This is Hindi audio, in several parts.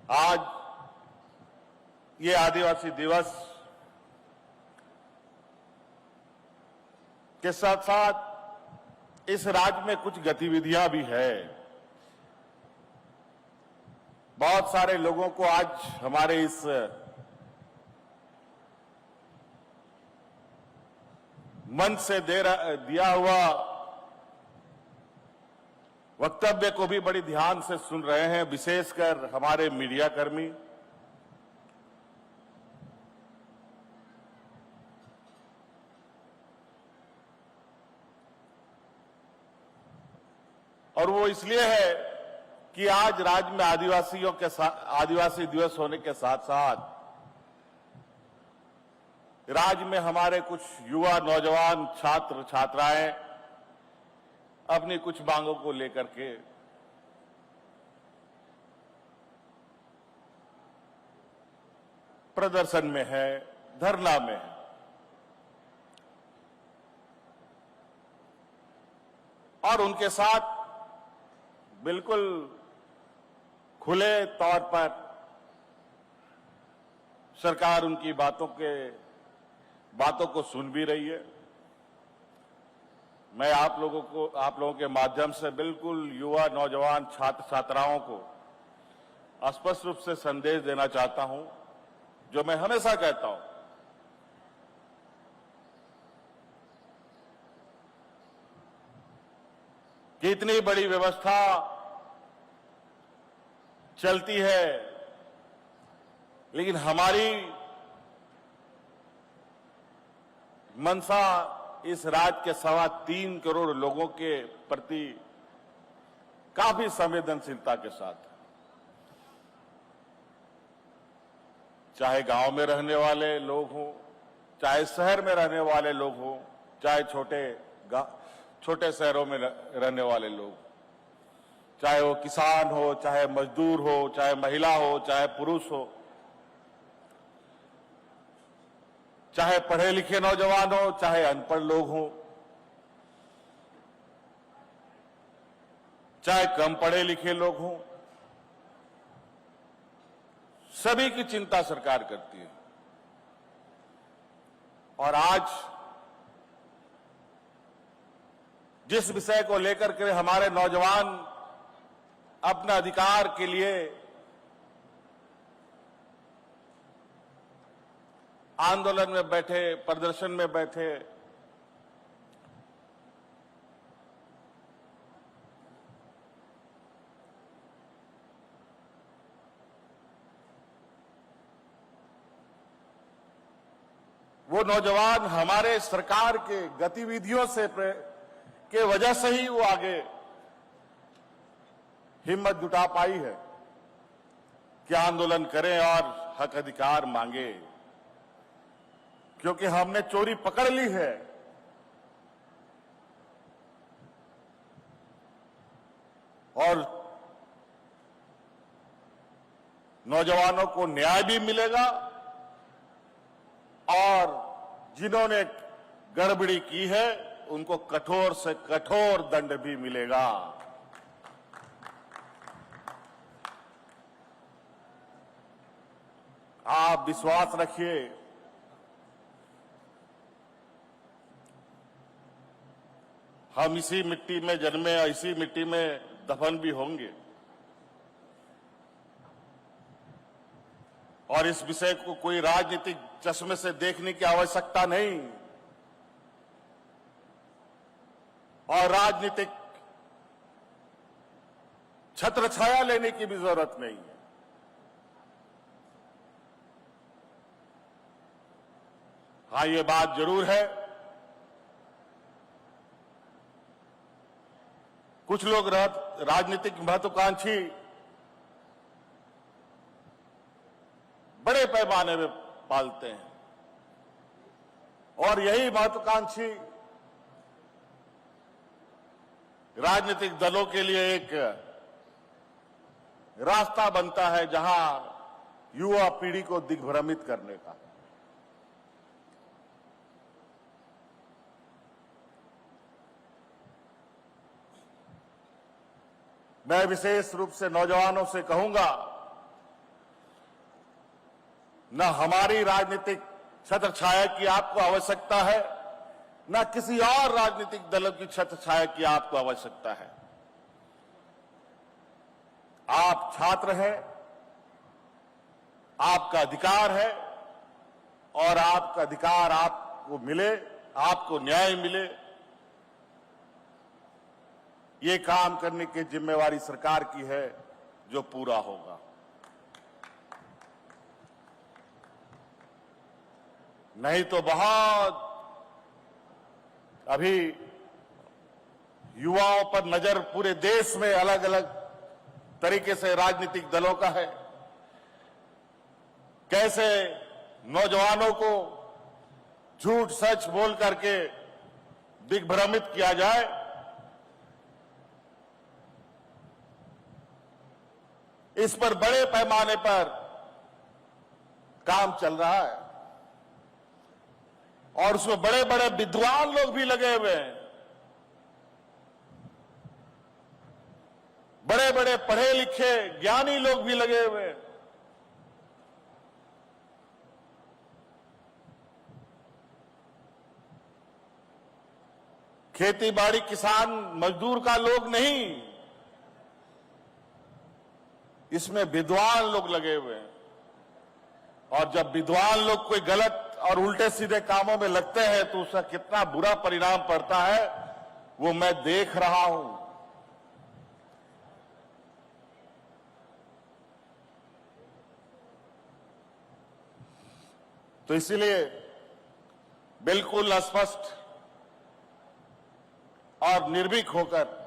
आज ये आदिवासी दिवस के साथ साथ इस राज्य में कुछ गतिविधियां भी है। बहुत सारे लोगों को आज हमारे इस मंच से दिया हुआ वक्तव्य को भी बड़ी ध्यान से सुन रहे हैं, विशेषकर हमारे मीडिया कर्मी। और वो इसलिए है कि आज राज्य में आदिवासी दिवस होने के साथ साथ राज्य में हमारे कुछ युवा नौजवान छात्र छात्राएं अपनी कुछ मांगों को लेकर के प्रदर्शन में है, धरना में है। और उनके साथ बिल्कुल खुले तौर पर सरकार उनकी बातों को सुन भी रही है। मैं आप लोगों के माध्यम से बिल्कुल युवा नौजवान छात्र छात्राओं को स्पष्ट रूप से संदेश देना चाहता हूं, जो मैं हमेशा कहता हूं कि इतनी बड़ी व्यवस्था चलती है, लेकिन हमारी मंशा इस राज्य के 3.25 करोड़ लोगों के प्रति काफी संवेदनशीलता के साथ, चाहे गांव में रहने वाले लोग हों, चाहे शहर में रहने वाले लोग हों, चाहे छोटे शहरों में रहने वाले लोग, चाहे वो किसान हो, चाहे मजदूर हो, चाहे महिला हो, चाहे पुरुष हो, चाहे पढ़े लिखे नौजवान हो, चाहे अनपढ़ लोग हो, चाहे कम पढ़े लिखे लोग हों, सभी की चिंता सरकार करती है। और आज जिस विषय को लेकर के हमारे नौजवान अपने अधिकार के लिए आंदोलन में बैठे, प्रदर्शन में बैठे, वो नौजवान हमारे सरकार के गतिविधियों के वजह से ही वो आगे हिम्मत जुटा पाई है कि आंदोलन करें और हक अधिकार मांगे, क्योंकि हमने चोरी पकड़ ली है। और नौजवानों को न्याय भी मिलेगा और जिन्होंने गड़बड़ी की है उनको कठोर से कठोर दंड भी मिलेगा। आप विश्वास रखिए, हम इसी मिट्टी में जन्मे, इसी मिट्टी में दफन भी होंगे। और इस विषय को कोई राजनीतिक चश्मे से देखने की आवश्यकता नहीं और राजनीतिक छत्र छाया लेने की भी जरूरत नहीं है। हाँ, ये बात जरूर है, कुछ लोग राजनीतिक महत्वाकांक्षी बड़े पैमाने में पालते हैं और यही महत्वाकांक्षी राजनीतिक दलों के लिए एक रास्ता बनता है जहां युवा पीढ़ी को दिग्भ्रमित करने का। मैं विशेष रूप से नौजवानों से कहूंगा न हमारी राजनीतिक छत्रछाया की आपको आवश्यकता है, न किसी और राजनीतिक दलों की छत्रछाया की आपको आवश्यकता है। आप छात्र हैं, आपका अधिकार है और आपका अधिकार आपको मिले, आपको न्याय मिले, ये काम करने की जिम्मेवारी सरकार की है जो पूरा होगा। नहीं तो बहुत अभी युवाओं पर नजर पूरे देश में अलग अलग तरीके से राजनीतिक दलों का है। कैसे नौजवानों को झूठ सच बोल करके दिग्भ्रमित किया जाए, इस पर बड़े पैमाने पर काम चल रहा है और उसमें बड़े बड़े विद्वान लोग भी लगे हुए हैं, बड़े बड़े पढ़े लिखे ज्ञानी लोग भी लगे हुए हैं। खेती बाड़ी किसान मजदूर का लोग नहीं, इसमें विद्वान लोग लगे हुए हैं। और जब विद्वान लोग कोई गलत और उल्टे सीधे कामों में लगते हैं तो उसका कितना बुरा परिणाम पड़ता है वो मैं देख रहा हूं। तो इसलिए बिल्कुल स्पष्ट और निर्भीक होकर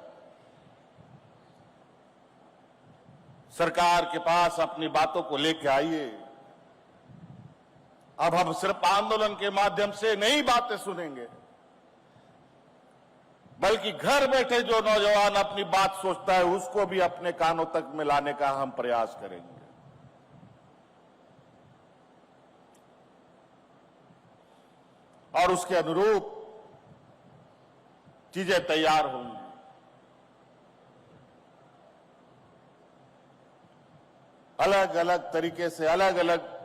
सरकार के पास अपनी बातों को लेकर आइए। अब हम सिर्फ आंदोलन के माध्यम से नई बातें सुनेंगे, बल्कि घर बैठे जो नौजवान अपनी बात सोचता है उसको भी अपने कानों तक में लाने का हम प्रयास करेंगे। और उसके अनुरूप चीजें तैयार होंगी। अलग अलग तरीके से अलग अलग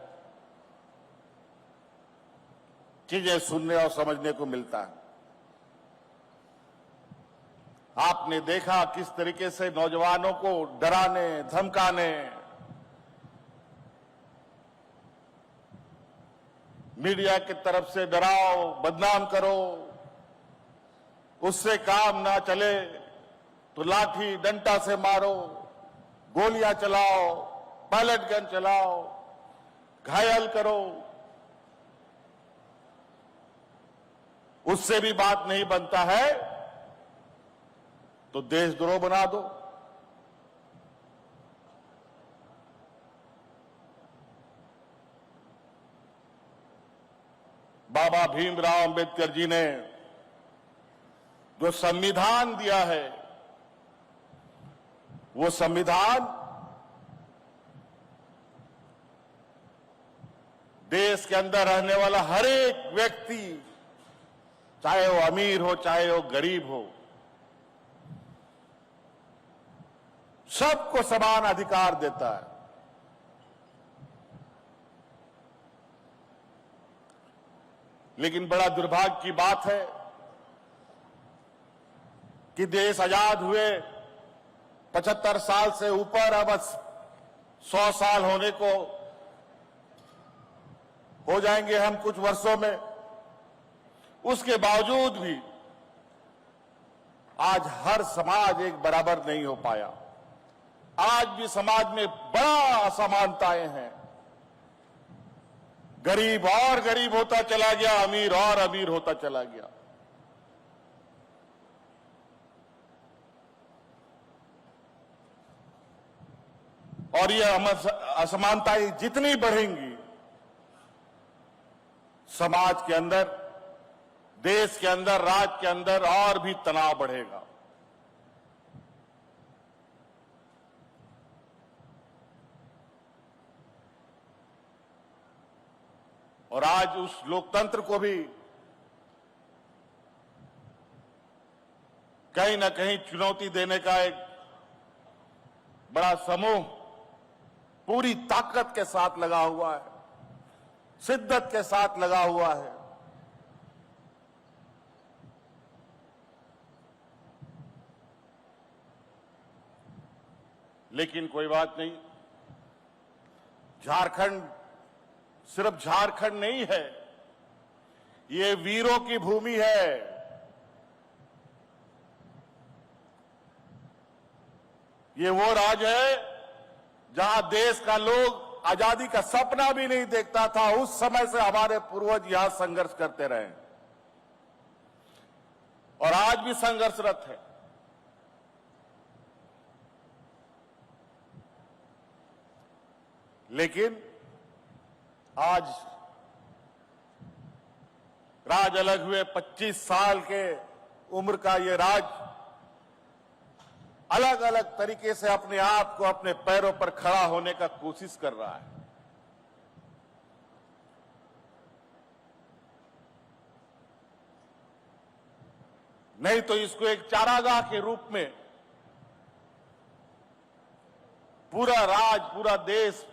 चीजें सुनने और समझने को मिलता है। आपने देखा किस तरीके से नौजवानों को डराने धमकाने, मीडिया की तरफ से डराओ, बदनाम करो, उससे काम ना चले तो लाठी डंडा से मारो, गोलियां चलाओ, पैलेट गन चलाओ, घायल करो। उससे भी बात नहीं बनता है तो देशद्रोह बना दो। बाबा भीमराव अंबेडकर जी ने जो संविधान दिया है, वो संविधान देश के अंदर रहने वाला हर एक व्यक्ति, चाहे वो अमीर हो चाहे वो गरीब हो, सबको समान अधिकार देता है। लेकिन बड़ा दुर्भाग्य की बात है कि देश आजाद हुए 75 साल से ऊपर, अब 100 साल होने को हो जाएंगे हम कुछ वर्षों में। उसके बावजूद भी आज हर समाज एक बराबर नहीं हो पाया। आज भी समाज में बड़ा असमानताएं हैं। गरीब और गरीब होता चला गया, अमीर और अमीर होता चला गया। और ये असमानताएं जितनी बढ़ेंगी, समाज के अंदर, देश के अंदर, राज्य के अंदर और भी तनाव बढ़ेगा। और आज उस लोकतंत्र को भी कहीं ना कहीं चुनौती देने का एक बड़ा समूह पूरी ताकत के साथ लगा हुआ है। शिद्दत के साथ लगा हुआ है। लेकिन कोई बात नहीं, झारखंड सिर्फ झारखंड नहीं है, ये वीरों की भूमि है। ये वो राज्य है जहां देश का लोग आजादी का सपना भी नहीं देखता था। उस समय से हमारे पूर्वज यहां संघर्ष करते रहे और आज भी संघर्षरत है। लेकिन आज राज अलग हुए 25 साल के उम्र का ये राज अलग अलग तरीके से अपने आप को अपने पैरों पर खड़ा होने का कोशिश कर रहा है। नहीं तो इसको एक चारागाह के रूप में पूरा राज, पूरा देश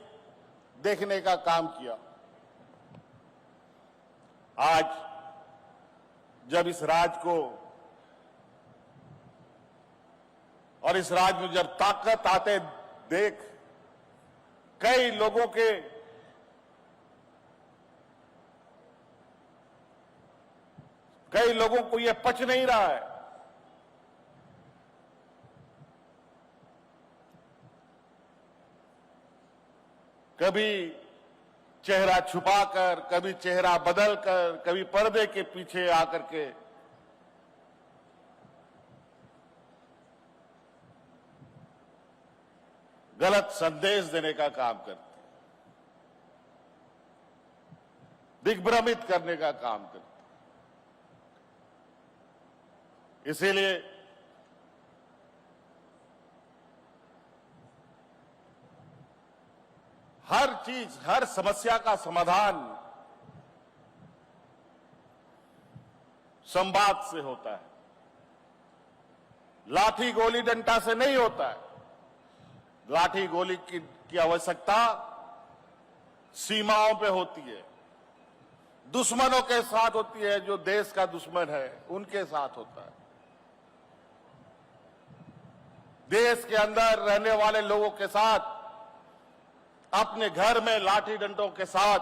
देखने का काम किया। आज जब इस राज को और इस राज में जब ताकत आते देख कई लोगों को यह पच नहीं रहा है। कभी चेहरा छुपाकर, कभी चेहरा बदलकर, कभी पर्दे के पीछे आकर के गलत संदेश देने का काम करते हैं, दिग्भ्रमित करने का काम करते हैं। इसीलिए हर चीज, हर समस्या का समाधान संवाद से होता है, लाठी गोली डंडा से नहीं होता है। लाठी गोली की आवश्यकता सीमाओं पे होती है, दुश्मनों के साथ होती है। जो देश का दुश्मन है उनके साथ होता है। देश के अंदर रहने वाले लोगों के साथ, अपने घर में लाठी डंडों के साथ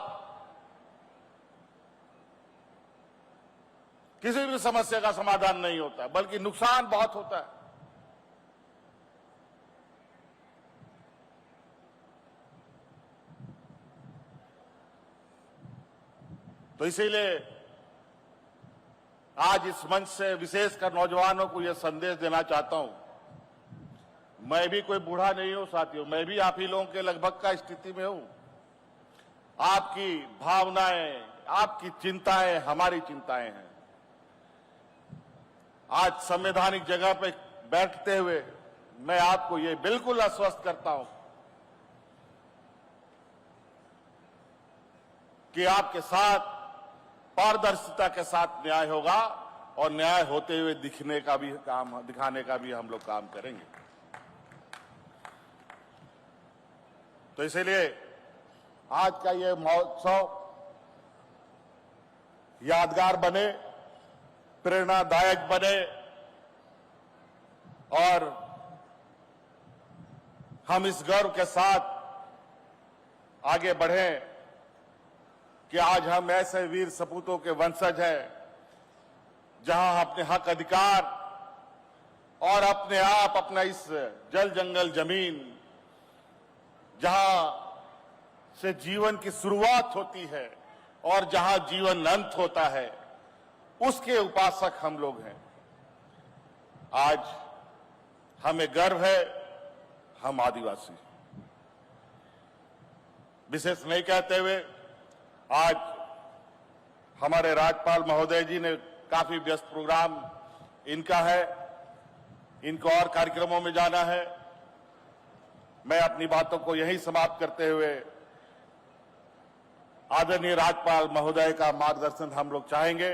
किसी भी समस्या का समाधान नहीं होता, बल्कि नुकसान बहुत होता है। तो इसीलिए आज इस मंच से विशेषकर नौजवानों को यह संदेश देना चाहता हूं। मैं भी कोई बूढ़ा नहीं हूं साथियों, मैं भी आप ही लोगों के लगभग का स्थिति में हूं। आपकी भावनाएं, आपकी चिंताएं हमारी चिंताएं हैं। आज संवैधानिक जगह पे बैठते हुए मैं आपको ये बिल्कुल आश्वस्त करता हूं कि आपके साथ पारदर्शिता के साथ न्याय होगा और न्याय होते हुए दिखाने का भी हम लोग काम करेंगे। तो इसलिए आज का ये महोत्सव यादगार बने, प्रेरणादायक बने और हम इस गर्व के साथ आगे बढ़ें कि आज हम ऐसे वीर सपूतों के वंशज हैं जहां अपने हक अधिकार और अपने आप अपना इस जल जंगल जमीन जहां से जीवन की शुरुआत होती है और जहां जीवन अंत होता है, उसके उपासक हम लोग हैं। आज हमें गर्व है, हम आदिवासी। विशेष नहीं कहते हुए आज हमारे राज्यपाल महोदय जी ने काफी व्यस्त प्रोग्राम इनका है, इनको और कार्यक्रमों में जाना है। मैं अपनी बातों को यहीं समाप्त करते हुए आदरणीय राज्यपाल महोदय का मार्गदर्शन हम लोग चाहेंगे।